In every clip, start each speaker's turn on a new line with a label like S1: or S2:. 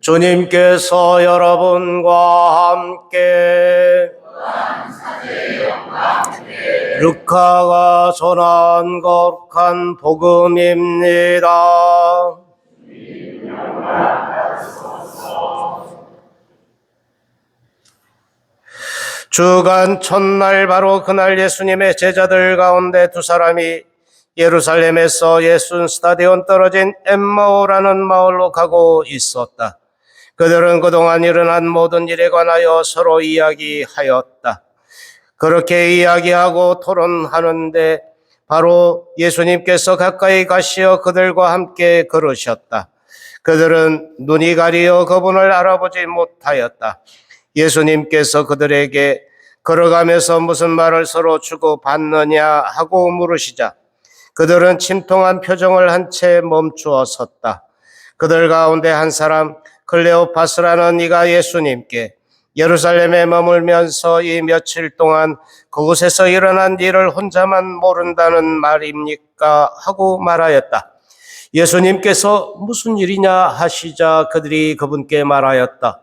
S1: 주님께서 여러분과 함께 루카가 전한 거룩한 복음입니다. 주간 첫날 바로 그날 예수님의 제자들 가운데 두 사람이 예루살렘에서 예순 스타디온 떨어진 엠마오라는 마을로 가고 있었다. 그들은 그동안 일어난 모든 일에 관하여 서로 이야기하였다. 그렇게 이야기하고 토론하는데 바로 예수님께서 가까이 가시어 그들과 함께 걸으셨다. 그들은 눈이 가리어 그분을 알아보지 못하였다. 예수님께서 그들에게 걸어가면서 무슨 말을 서로 주고받느냐 하고 물으시자 그들은 침통한 표정을 한 채 멈추어 섰다. 그들 가운데 한 사람 클레오파스라는 이가 예수님께 예루살렘에 머물면서 이 며칠 동안 그곳에서 일어난 일을 혼자만 모른다는 말입니까? 하고 말하였다. 예수님께서 무슨 일이냐 하시자 그들이 그분께 말하였다.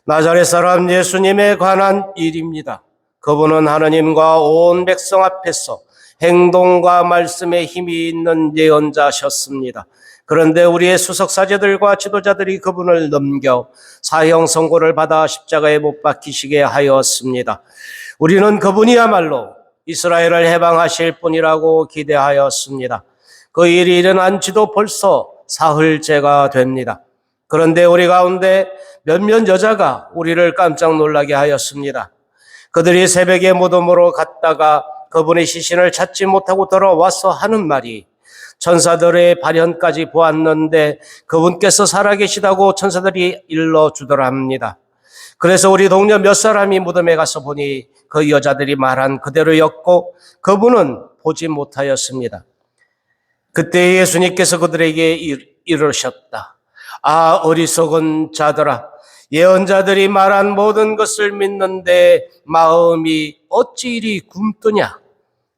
S1: 나자렛 사람 예수님에 관한 일입니다. 그분은 하느님과 온 백성 앞에서 행동과 말씀에 힘이 있는 예언자셨습니다. 그런데 우리의 수석사제들과 지도자들이 그분을 넘겨 사형 선고를 받아 십자가에 못 박히시게 하였습니다. 우리는 그분이야말로 이스라엘을 해방하실 분이라고 기대하였습니다. 그 일이 일어난 지도 벌써 사흘째가 됩니다. 그런데 우리 가운데 몇몇 여자가 우리를 깜짝 놀라게 하였습니다. 그들이 새벽에 무덤으로 갔다가 그분의 시신을 찾지 못하고 돌아와서 하는 말이 천사들의 발현까지 보았는데 그분께서 살아계시다고 천사들이 일러주더랍니다. 그래서 우리 동료 몇 사람이 무덤에 가서 보니 그 여자들이 말한 그대로였고 그분은 보지 못하였습니다. 그때 예수님께서 그들에게 이르셨다. 아, 어리석은 자들아, 예언자들이 말한 모든 것을 믿는데 마음이 어찌 이리 굼뜨냐?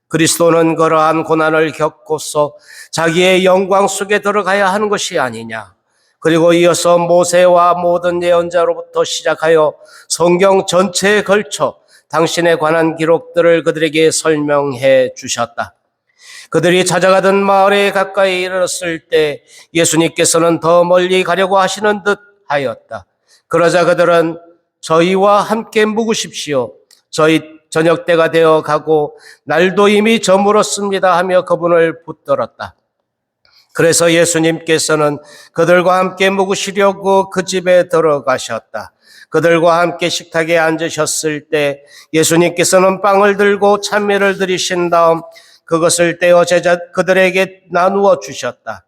S1: 그리스도는 그러한 고난을 겪고서 자기의 영광 속에 들어가야 하는 것이 아니냐? 그리고 이어서 모세와 모든 예언자로부터 시작하여 성경 전체에 걸쳐 당신에 관한 기록들을 그들에게 설명해 주셨다. 그들이 찾아가던 마을에 가까이 이르렀을 때 예수님께서는 더 멀리 가려고 하시는 듯 하였다. 그러자 그들은 저희와 함께 묵으십시오. 저희 저녁 때가 되어 가고 날도 이미 저물었습니다 하며 그분을 붙들었다. 그래서 예수님께서는 그들과 함께 묵으시려고 그 집에 들어가셨다. 그들과 함께 식탁에 앉으셨을 때 예수님께서는 빵을 들고 찬미를 드리신 다음 그것을 떼어 그들에게 나누어 주셨다.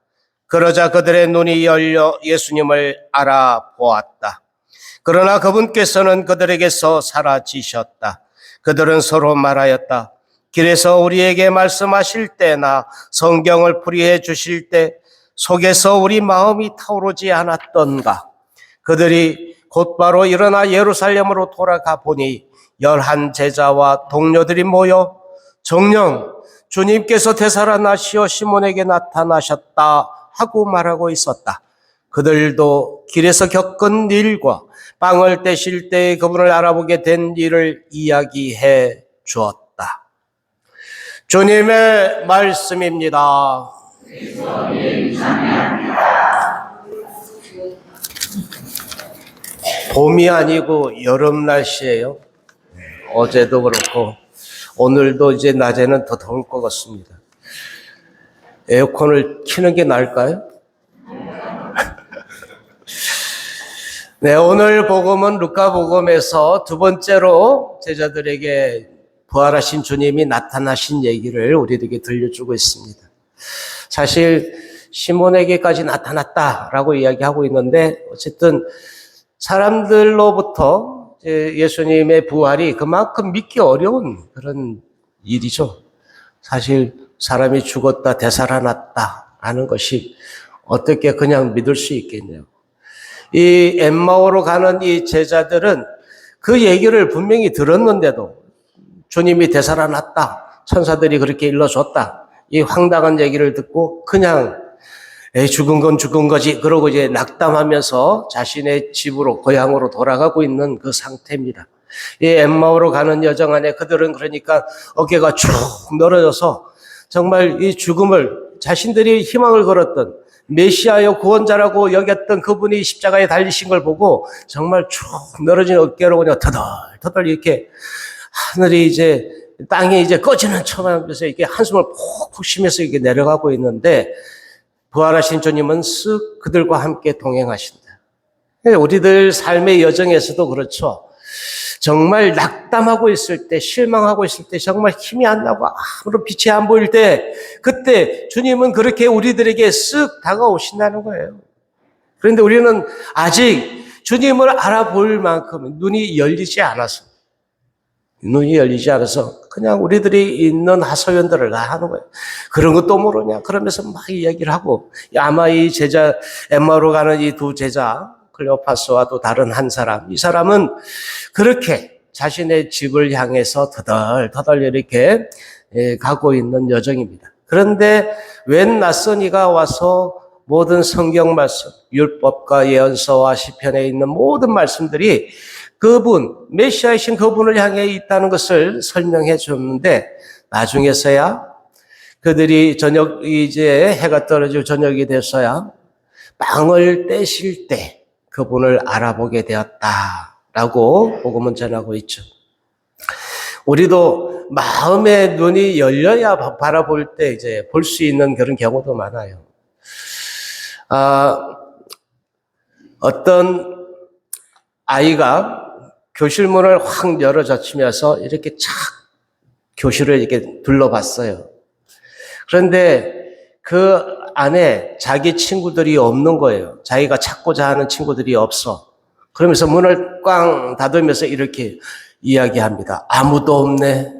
S1: 그러자 그들의 눈이 열려 예수님을 알아보았다. 그러나 그분께서는 그들에게서 사라지셨다. 그들은 서로 말하였다. 길에서 우리에게 말씀하실 때나 성경을 풀이해 주실 때 속에서 우리 마음이 타오르지 않았던가. 그들이 곧바로 일어나 예루살렘으로 돌아가 보니 11 제자와 동료들이 모여 정녕 주님께서 되살아나시어 시몬에게 나타나셨다 하고 말하고 있었다. 그들도 길에서 겪은 일과 빵을 떼실 때 그분을 알아보게 된 일을 이야기해 주었다. 주님의 말씀입니다. 봄이 아니고 여름 날씨예요. 어제도 그렇고 오늘도 이제 낮에는 더 더울 것 같습니다. 에어컨을 켜는 게 나을까요? 네, 오늘 복음은 루카 복음에서 두 번째로 제자들에게 부활하신 주님이 나타나신 얘기를 우리에게 들려주고 있습니다. 사실 시몬에게까지 나타났다라고 이야기하고 있는데 어쨌든 사람들로부터 예수님의 부활이 그만큼 믿기 어려운 그런 일이죠. 사실 사람이 죽었다 되살아났다 하는 것이 어떻게 그냥 믿을 수 있겠냐고. 이 엠마오로 가는 이 제자들은 그 얘기를 분명히 들었는데도 주님이 되살아났다, 천사들이 그렇게 일러줬다, 이 황당한 얘기를 듣고 그냥 에이, 죽은 건 죽은 거지. 그러고 이제 낙담하면서 자신의 집으로, 고향으로 돌아가고 있는 그 상태입니다. 이 엠마오로 가는 여정 안에 그들은 그러니까 어깨가 쭉 늘어져서 정말 이 죽음을 자신들이 희망을 걸었던 메시아여 구원자라고 여겼던 그분이 십자가에 달리신 걸 보고 정말 쭉 늘어진 어깨로 그냥 터덜터덜 이렇게 하늘이 이제 땅이 이제 꺼지는 처마에서 이렇게 한숨을 푹푹 쉬면서 이렇게 내려가고 있는데 부활하신 주님은 쓱 그들과 함께 동행하신다. 우리들 삶의 여정에서도 그렇죠. 정말 낙담하고 있을 때, 실망하고 있을 때, 정말 힘이 안 나고 아무런 빛이 안 보일 때, 그때 주님은 그렇게 우리들에게 쓱 다가오신다는 거예요. 그런데 우리는 아직 주님을 알아볼 만큼 눈이 열리지 않아서 그냥 우리들이 있는 하소연들을 다 하는 거예요. 그런 것도 모르냐? 그러면서 막 이야기를 하고, 아마 이 제자, 엠마오로 가는 이 두 제자, 클레오파스와 또 다른 한 사람, 이 사람은 그렇게 자신의 집을 향해서 터덜터덜 이렇게 가고 있는 여정입니다. 그런데 웬 낯선 이가 와서 모든 성경 말씀, 율법과 예언서와 시편에 있는 모든 말씀들이 그분, 메시아이신 그분을 향해 있다는 것을 설명해 줬는데 나중에서야 그들이 이제 해가 떨어지고 저녁이 돼서야 빵을 떼실 때 그분을 알아보게 되었다라고 복음은 전하고 있죠. 우리도 마음의 눈이 열려야 바라볼 때 이제 볼 수 있는 그런 경우도 많아요. 어떤 아이가 교실 문을 확 열어젖히면서 이렇게 착 교실을 이렇게 둘러봤어요. 그런데 그 안에 자기 친구들이 없는 거예요. 자기가 찾고자 하는 친구들이 없어. 그러면서 문을 꽝 닫으면서 이렇게 이야기합니다. 아무도 없네.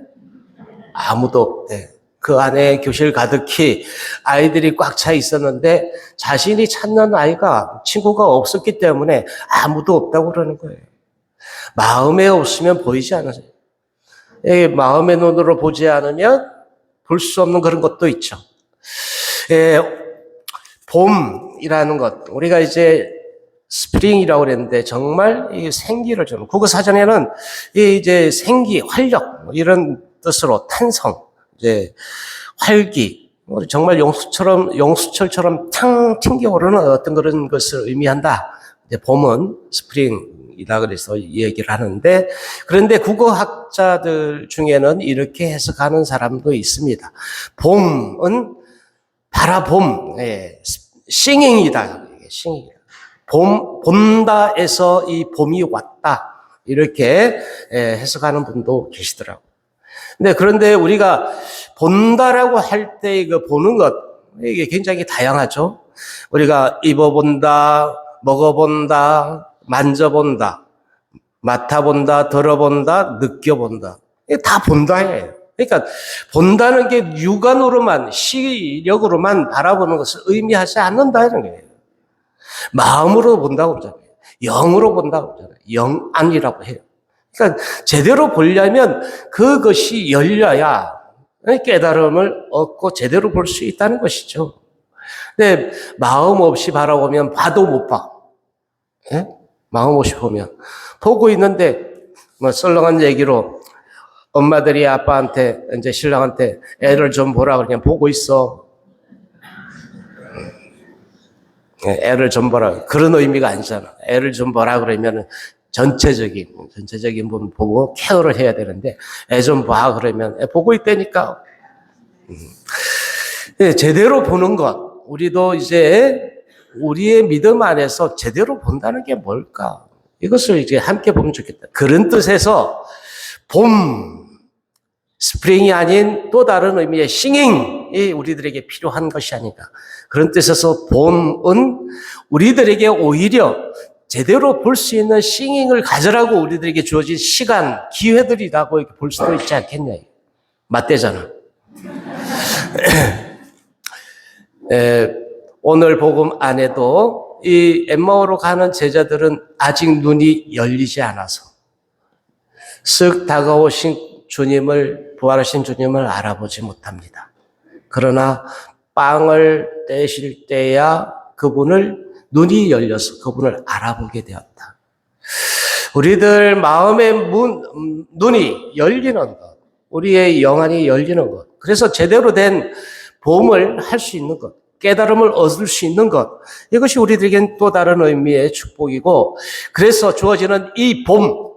S1: 아무도 없대. 그 안에 교실 가득히 아이들이 꽉 차 있었는데 자신이 찾는 아이가 친구가 없었기 때문에 아무도 없다고 그러는 거예요. 마음에 없으면 보이지 않아요. 마음의 눈으로 보지 않으면 볼 수 없는 그런 것도 있죠. 봄이라는 것, 우리가 이제 스프링이라고 그랬는데 정말 이 생기를 주는, 국어 사전에는 이제 생기, 활력 이런 뜻으로 탄성, 이제 활기, 정말 용수철처럼 탕 튕겨오르는 어떤 그런 것을 의미한다. 이제 봄은 스프링이라 그래서 얘기를 하는데, 그런데 국어학자들 중에는 이렇게 해석하는 사람도 있습니다. 봄은 바라봄, 싱잉이다. 본다에서 이 봄이 왔다. 이렇게 해석하는 분도 계시더라고요. 그런데 우리가 본다라고 할 때 그 보는 것, 이게 굉장히 다양하죠. 우리가 입어본다, 먹어본다, 만져본다, 맡아본다, 들어본다, 느껴본다. 이게 다 본다예요. 그러니까 본다는 게 육안으로만, 시력으로만 바라보는 것을 의미하지 않는다는 거예요. 마음으로 본다고 그러잖아요. 영으로 본다고 그러잖아요. 영안이라고 해요. 그러니까 제대로 보려면 그것이 열려야 깨달음을 얻고 제대로 볼 수 있다는 것이죠. 근데 마음 없이 바라보면 봐도 못 봐. 예? 마음 없이 보면. 보고 있는데 썰렁한 얘기로 엄마들이 아빠한테, 이제 신랑한테 애를 좀 보라 그러면 보고 있어. 애를 좀 보라. 그런 의미가 아니잖아. 애를 좀 보라 그러면 전체적인 부분 보고 케어를 해야 되는데, 애 좀 봐 그러면 애 보고 있다니까. 제대로 보는 것. 우리도 이제 우리의 믿음 안에서 제대로 본다는 게 뭘까? 이것을 이제 함께 보면 좋겠다. 그런 뜻에서 봄, 스프링이 아닌 또 다른 의미의 싱잉이 우리들에게 필요한 것이 아닌가. 그런 뜻에서 봄은 우리들에게 오히려 제대로 볼 수 있는 싱잉을 가져라고 우리들에게 주어진 시간, 기회들이라고 이렇게 볼 수도 있지 않겠냐. 맞대잖아. 오늘 복음 안에도 이 엠마오로 가는 제자들은 아직 눈이 열리지 않아서 쓱 다가오신 주님을, 부활하신 주님을 알아보지 못합니다. 그러나 빵을 떼실 때야 눈이 열려서 그분을 알아보게 되었다. 우리들 마음의 눈이 열리는 것, 우리의 영안이 열리는 것, 그래서 제대로 된 보험을 할 수 있는 것, 깨달음을 얻을 수 있는 것, 이것이 우리들에겐 또 다른 의미의 축복이고, 그래서 주어지는 이 봄,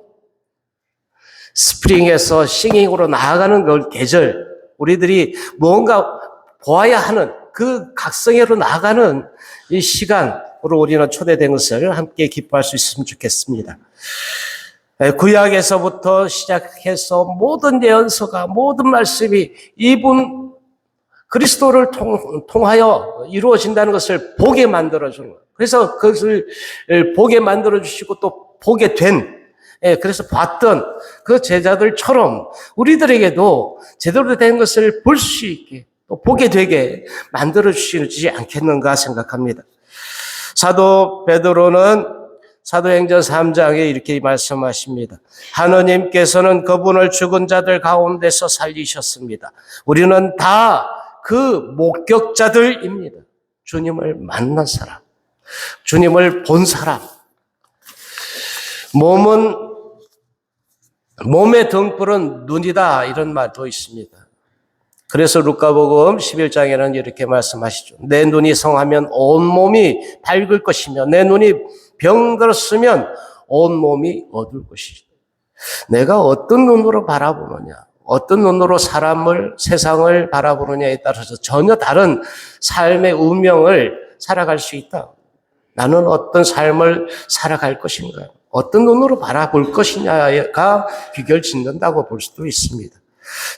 S1: 스프링에서 싱잉으로 나아가는 계절, 우리들이 무언가 보아야 하는 그 각성회로 나아가는 이 시간으로 우리는 초대된 것을 함께 기뻐할 수 있으면 좋겠습니다. 구약에서부터 시작해서 모든 예언서가, 모든 말씀이 이분 그리스도를 통하여 이루어진다는 것을 보게 만들어주는 거예요. 그래서 그것을 보게 만들어주시고 또 보게 된, 그래서 봤던 그 제자들처럼 우리들에게도 제대로 된 것을 볼 수 있게 또 보게 되게 만들어주시지 않겠는가 생각합니다. 사도 베드로는 사도행전 3장에 이렇게 말씀하십니다. 하느님께서는 그분을 죽은 자들 가운데서 살리셨습니다. 우리는 다 그 목격자들입니다. 주님을 만난 사람, 주님을 본 사람. 몸의 등불은 눈이다, 이런 말도 있습니다. 그래서 루카복음 11장에는 이렇게 말씀하시죠. 내 눈이 성하면 온몸이 밝을 것이며 내 눈이 병들었으면 온몸이 어두울 것이다. 내가 어떤 눈으로 바라보느냐, 어떤 눈으로 세상을 바라보느냐에 따라서 전혀 다른 삶의 운명을 살아갈 수 있다. 나는 어떤 삶을 살아갈 것인가, 어떤 눈으로 바라볼 것이냐가 귀결짓는다고 볼 수도 있습니다.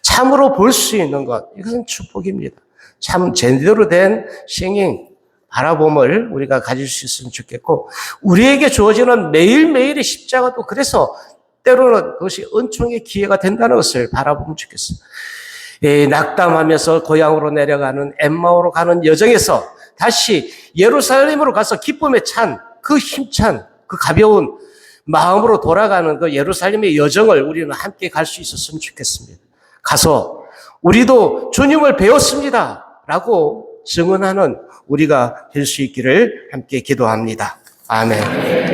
S1: 참으로 볼 수 있는 것, 이것은 축복입니다. 참 제대로 된 싱잉, 바라봄을 우리가 가질 수 있으면 좋겠고, 우리에게 주어지는 매일매일의 십자가도 그래서 때로는 그것이 은총의 기회가 된다는 것을 바라보면 좋겠어요. 낙담하면서 고향으로 내려가는 엠마오로 가는 여정에서 다시 예루살렘으로 가서 기쁨에 찬, 그 힘찬, 그 가벼운 마음으로 돌아가는 그 예루살렘의 여정을 우리는 함께 갈 수 있었으면 좋겠습니다. 가서 우리도 주님을 배웠습니다 라고 증언하는 우리가 될 수 있기를 함께 기도합니다. 아멘.